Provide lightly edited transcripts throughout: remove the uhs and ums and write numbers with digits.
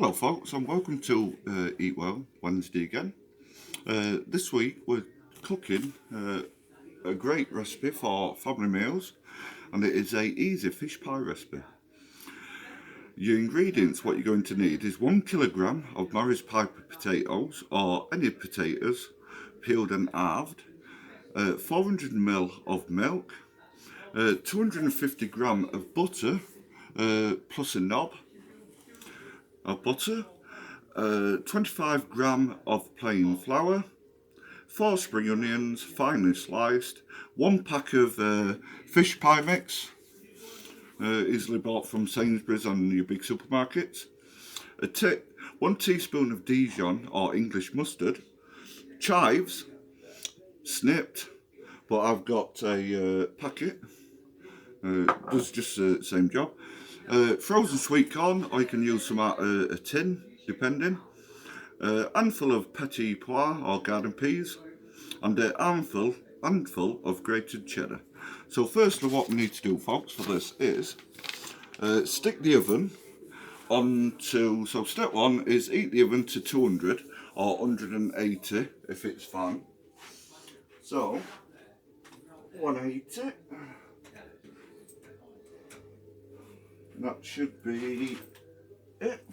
Hello folks and welcome to Eat Well Wednesday again. This week we're cooking a great recipe for family meals, and it is a easy fish pie recipe. Your ingredients, what you're going to need is 1 kilogram of Morris Piper potatoes or any potatoes peeled and halved, 400 ml of milk, 250 gram of butter plus a knob of butter, 25 gram of plain flour, 4 spring onions finely sliced, 1 pack of fish pie mix, easily bought from Sainsbury's and your big supermarkets, 1 teaspoon of Dijon or English mustard, chives, snipped, but I've got a packet, does just the same job. Frozen sweet corn, or you can use some out a tin, depending. Handful of petits pois or garden peas, and a handful of grated cheddar. So firstly, what we need to do, folks, for this is stick the oven onto. So step 1 is heat the oven to 200 or 180 if it's fine. So 180. That should be it.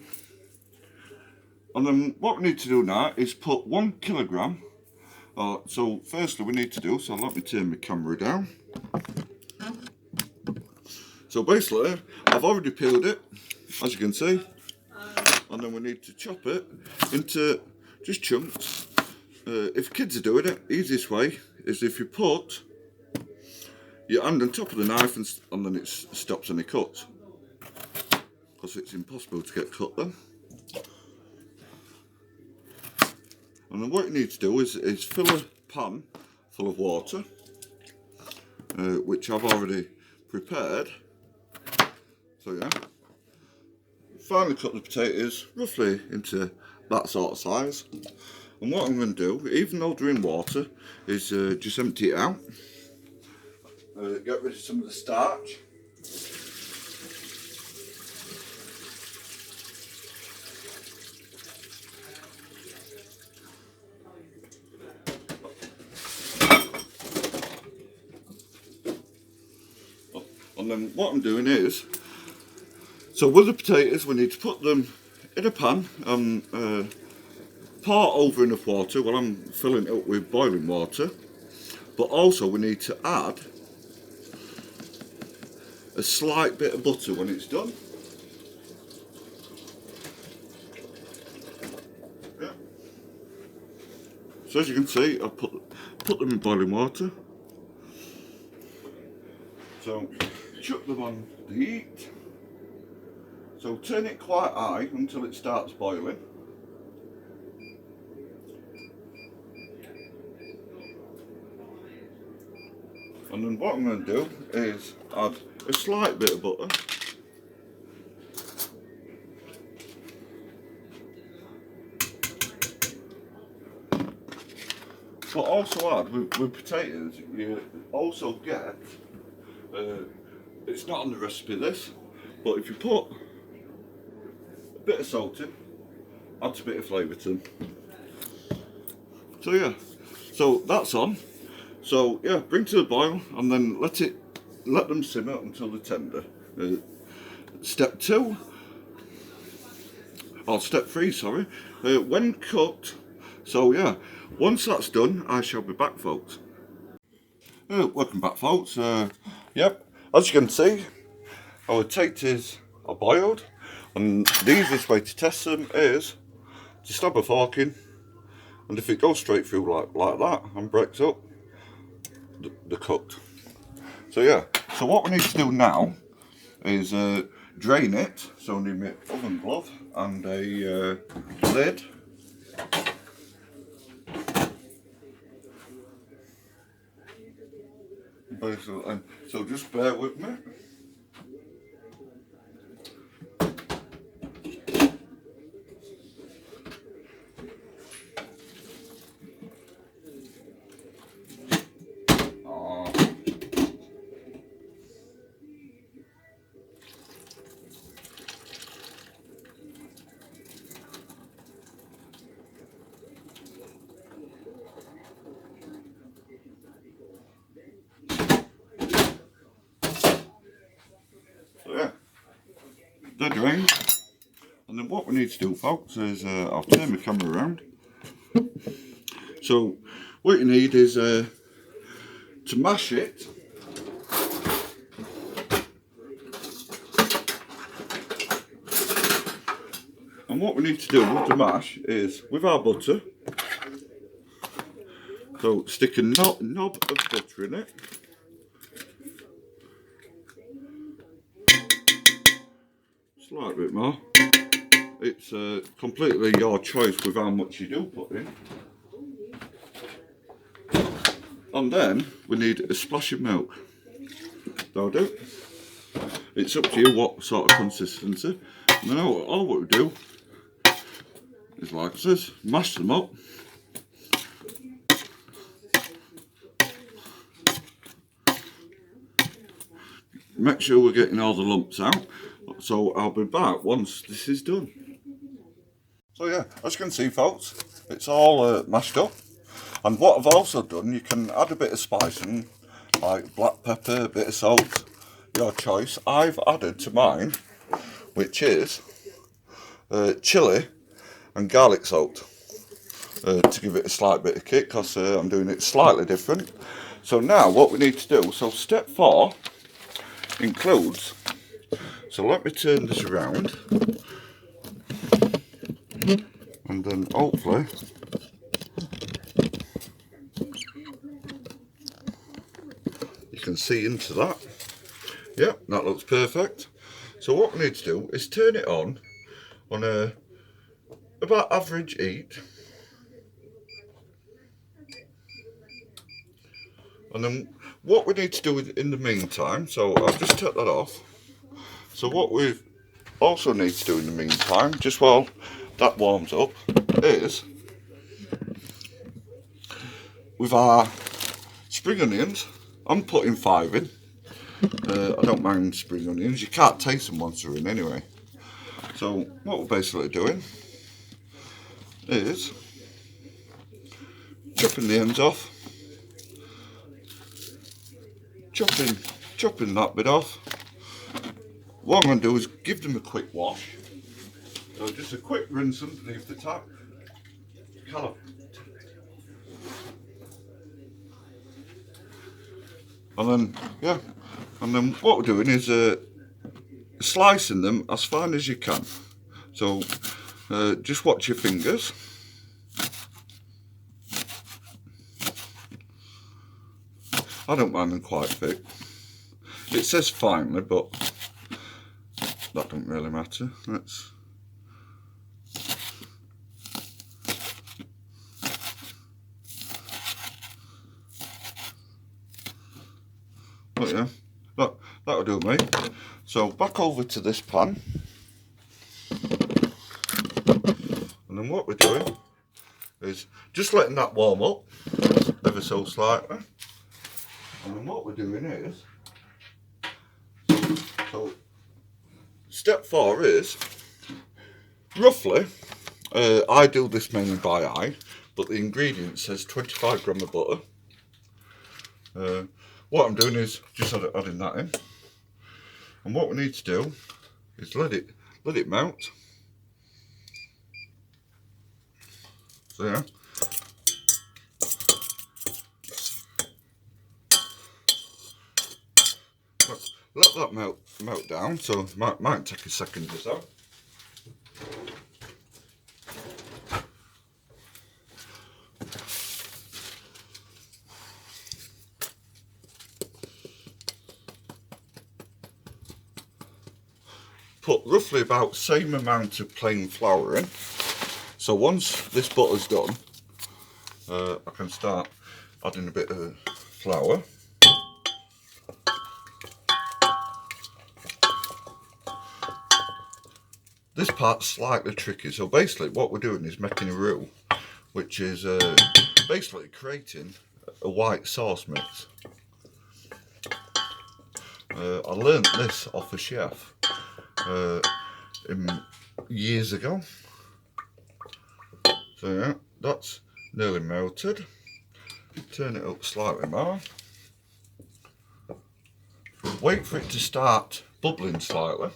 And then what we need to do now is put 1 kilogram. So firstly we need to do, so let me turn my camera down. So basically I've already peeled it, as you can see, and then we need to chop it into just chunks. If kids are doing it, easiest way is if you put your hand on top of the knife and then it stops any cuts, because it's impossible to get cut then. And then what you need to do is fill a pan full of water, which I've already prepared. So yeah, finally cut the potatoes roughly into that sort of size. And what I'm going to do, even though they're in water, is just empty it out, get rid of some of the starch. And then what I'm doing is, so with the potatoes we need to put them in a pan and pour over enough water. Well, I'm filling it up with boiling water, but also we need to add a slight bit of butter when it's done. Yeah. So as you can see, I've put them in boiling water. So chuck them on the heat. So turn it quite high until it starts boiling. And then what I'm going to do is add a slight bit of butter. But also add, with potatoes, you also get, it's not on the recipe this, but if you put a bit of salt in, adds a bit of flavour to them. So yeah, so that's on. So yeah, bring to the boil and then let them simmer until they're tender. Step 2, or step 3, sorry, when cooked. So yeah, once that's done, I shall be back, folks. Welcome back, folks. Yep, as you can see, our potatoes are boiled, and the easiest way to test them is to stab a fork in, and if it goes straight through like that and breaks up, they're cooked. So yeah, so what we need to do now is drain it. So I need my oven glove and a lid. Basically, so just bear with me. They're drained. And then what we need to do, folks, is I'll turn my camera around. So what you need is to mash it. And what we need to do with the mash is, with our butter, so stick a knob of butter in it. Slight bit more. It's completely your choice with how much you do put in. And then we need a splash of milk. That'll do. It's up to you what sort of consistency. And then all what we do is, like this, mash them up. Make sure we're getting all the lumps out. So I'll be back once this is done. So yeah, as you can see, folks, it's all mashed up. And what I've also done, you can add a bit of spicing, like black pepper, a bit of salt, your choice. I've added to mine, which is chilli and garlic salt, to give it a slight bit of kick, because I'm doing it slightly different. So now what we need to do, so step 4 includes, so let me turn this around, and then hopefully you can see into that. Yeah, that looks perfect. So what we need to do is turn it on a about average heat, and then what we need to do in the meantime, so I'll just take that off. So what we also need to do in the meantime, just while that warms up, is with our spring onions. I'm putting 5 in. I don't mind spring onions. You can't taste them once they're in anyway. So what we're basically doing is chopping the ends off, chopping that bit off. What I'm going to do is give them a quick wash. So just a quick rinse underneath the tap. And then, yeah, and then what we're doing is slicing them as fine as you can. So just watch your fingers. I don't mind them quite thick. It says finely, but that don't really matter. Let's. But yeah, that'll do, mate. So back over to this pan, and then what we're doing is just letting that warm up ever so slightly. And then what we're doing is, so step 4 is roughly, I do this mainly by eye, but the ingredient says 25 grams of butter. What I'm doing is just adding that in, and what we need to do is let it melt. So yeah. Let that melt down, so it might take a second or so. Put roughly about the same amount of plain flour in. So once this butter's done, I can start adding a bit of flour. This part's slightly tricky, so basically what we're doing is making a roux, which is basically creating a white sauce mix. I learnt this off a chef years ago. So yeah, that's nearly melted. Turn it up slightly more. Wait for it to start bubbling slightly.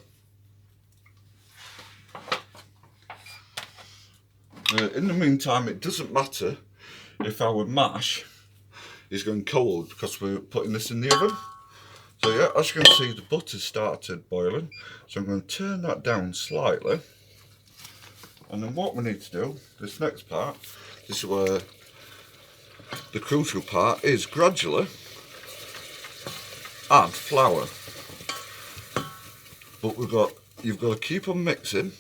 In the meantime, it doesn't matter if our mash is going cold because we're putting this in the oven. So yeah, as you can see, the butter started boiling. So I'm going to turn that down slightly. And then what we need to do, this next part, this is where the crucial part is, gradually add flour. But you've got to keep on mixing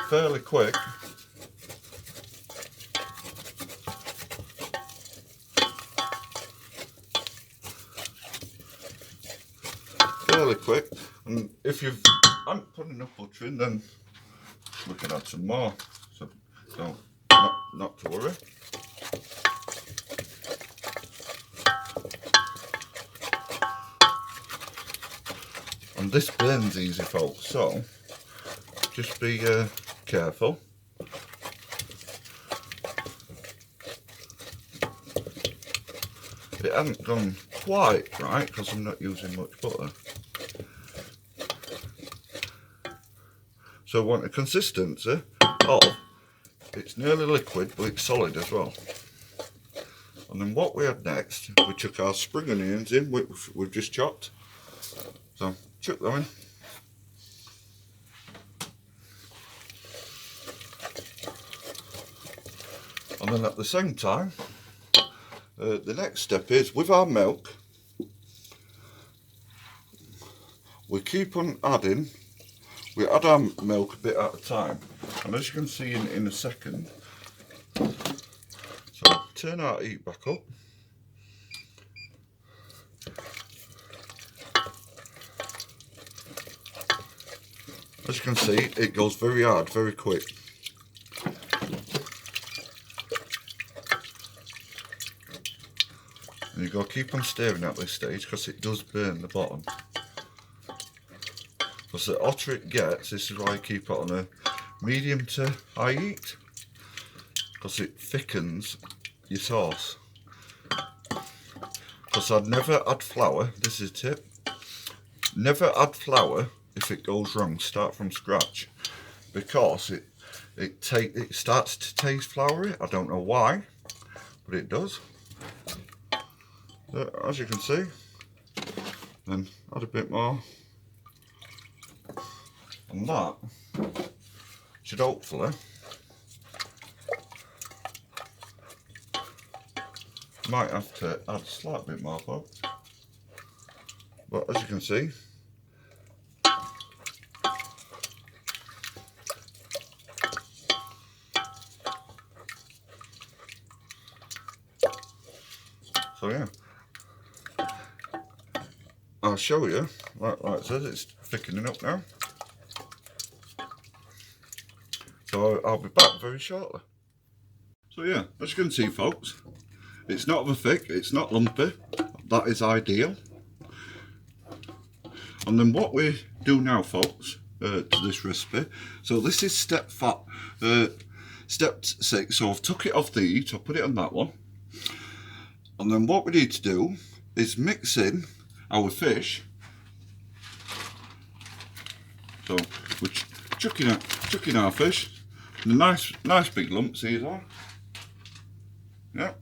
fairly quick. Fairly quick, and if you haven't put enough butter in, then we can add some more. So not to worry. And this burns easy, folks, so just be careful. It hasn't gone quite right because I'm not using much butter. So I want a consistency of, it's nearly liquid but it's solid as well. And then what we had next, we took our spring onions in, which we've just chopped. So chuck them in. And then at the same time, the next step is, with our milk, we keep on adding, we add our milk a bit at a time. And as you can see in a second, so turn our heat back up. As you can see, it goes very hard, very quick. And you've got to keep on stirring at this stage because it does burn the bottom. Because the hotter it gets, this is why I keep it on a medium to high heat, because it thickens your sauce. Because I'd never add flour, this is a tip, never add flour if it goes wrong, start from scratch, because it starts to taste floury. I don't know why, but it does. So, as you can see, then add a bit more, and that should hopefully might have to add a slight bit more, folks. But as you can see, so yeah, I'll show you, like it says, it's thickening up now. So I'll be back very shortly. So yeah, as you can see, folks, it's not over thick, it's not lumpy, that is ideal. And then what we do now, folks, to this recipe, so this is step 6, so I've took it off the heat, I'll put it on that one. And then what we need to do is mix in our fish. So we're chucking our fish. The nice big lumps these are. Yeah.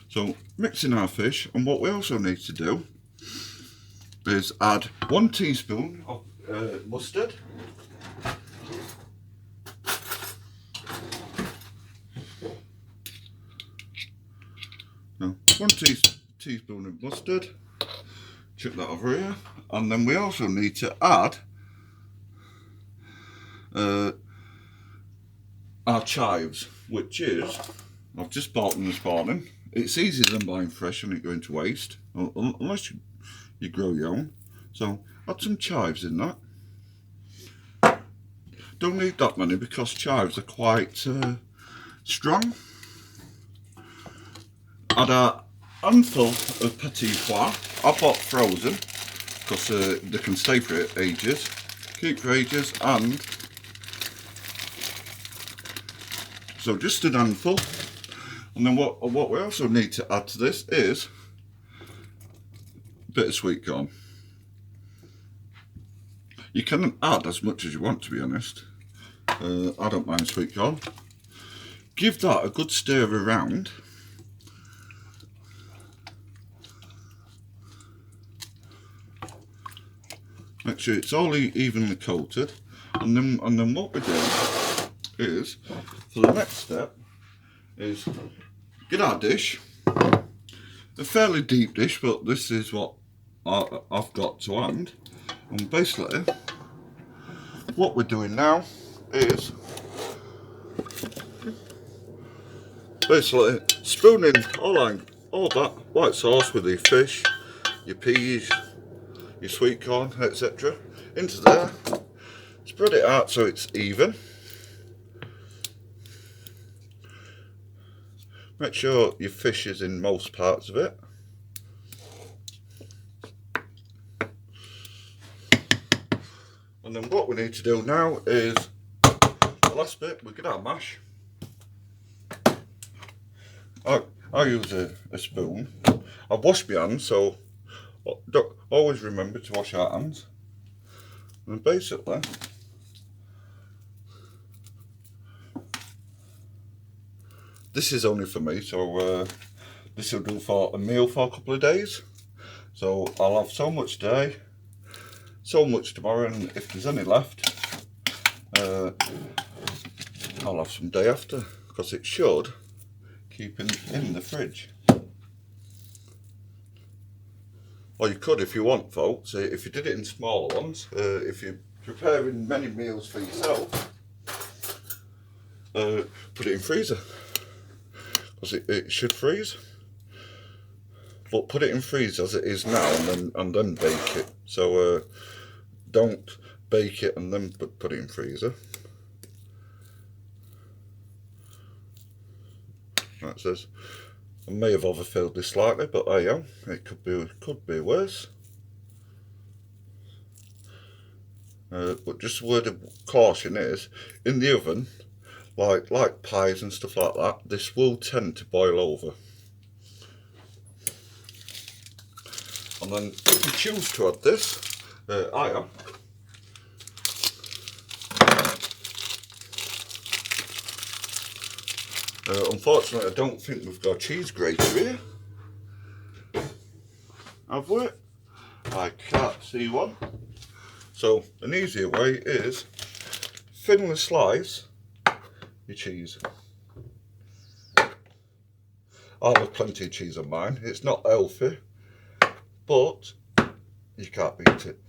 So mixing our fish, and what we also need to do is add 1 teaspoon of mustard. Now, 1 teaspoon of mustard. Chuck that over here, and then we also need to add our chives, which is, I've just bought them this morning. It's easier than buying fresh and it going to waste, unless you grow your own. So add some chives in that. Don't need that many because chives are quite strong. Add a handful of petits pois. I bought frozen because they can stay for ages, keep for ages, and so just an handful. And then what we also need to add to this is a bit of sweetcorn. You can add as much as you want, to be honest. I don't mind sweetcorn. Give that a good stir around. Make sure it's all evenly coated, and then what we do is, for the next step, is get our dish, a fairly deep dish, but this is what I've got to hand, and basically what we're doing now is basically spooning all that white sauce with your fish, your peas, your sweet corn, etc. into there. Spread it out so it's even. Make sure your fish is in most parts of it. And then what we need to do now is, the last bit, we get our mash. I use a spoon. I've washed my hands, so always remember to wash our hands. And basically, this is only for me, so this will do for a meal for a couple of days. So I'll have so much today, so much tomorrow, and if there's any left, I'll have some day after, because it should keep in the fridge. Or you could, if you want, folks, if you did it in smaller ones, if you're preparing many meals for yourself, put it in freezer, because it should freeze. But put it in freeze as it is now, and then bake it. So don't bake it and then put it in freezer. That says, I may have overfilled this slightly, but there you go. It could be worse. But just a word of caution is, in the oven, like pies and stuff like that, this will tend to boil over. And then if you choose to add this, I am. Unfortunately, I don't think we've got a cheese grater here. Have we? I can't see one. So an easier way is thinly slice your cheese. I have plenty of cheese on mine. It's not healthy, but you can't beat it.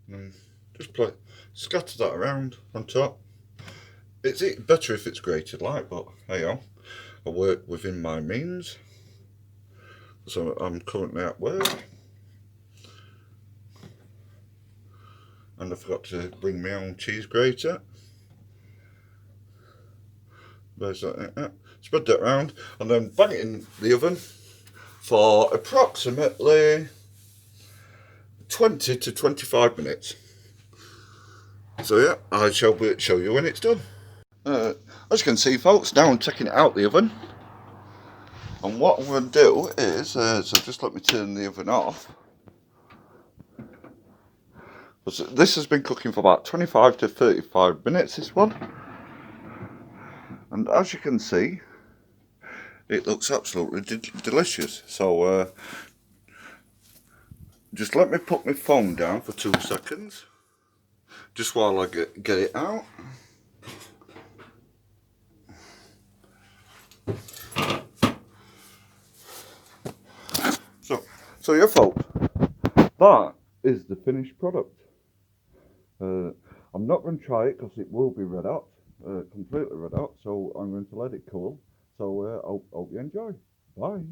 And just scatter that around on top. It's better if it's grated like, but hey yo, I work within my means. So I'm currently at work. And I forgot to bring my own cheese grater. Spread that around and then bang it in the oven for approximately 20 to 25 minutes. So yeah, I shall show you when it's done. As you can see, folks, now I'm taking it out the oven. And what I'm going to do is, so just let me turn the oven off. This has been cooking for about 25 to 35 minutes, this one. And as you can see, it looks absolutely delicious. So just let me put my phone down for 2 seconds, just while I get it out. So yeah, folks, that is the finished product. I'm not going to try it because it will be red hot, completely red hot, so I'm going to let it cool. So hope you enjoy. Bye.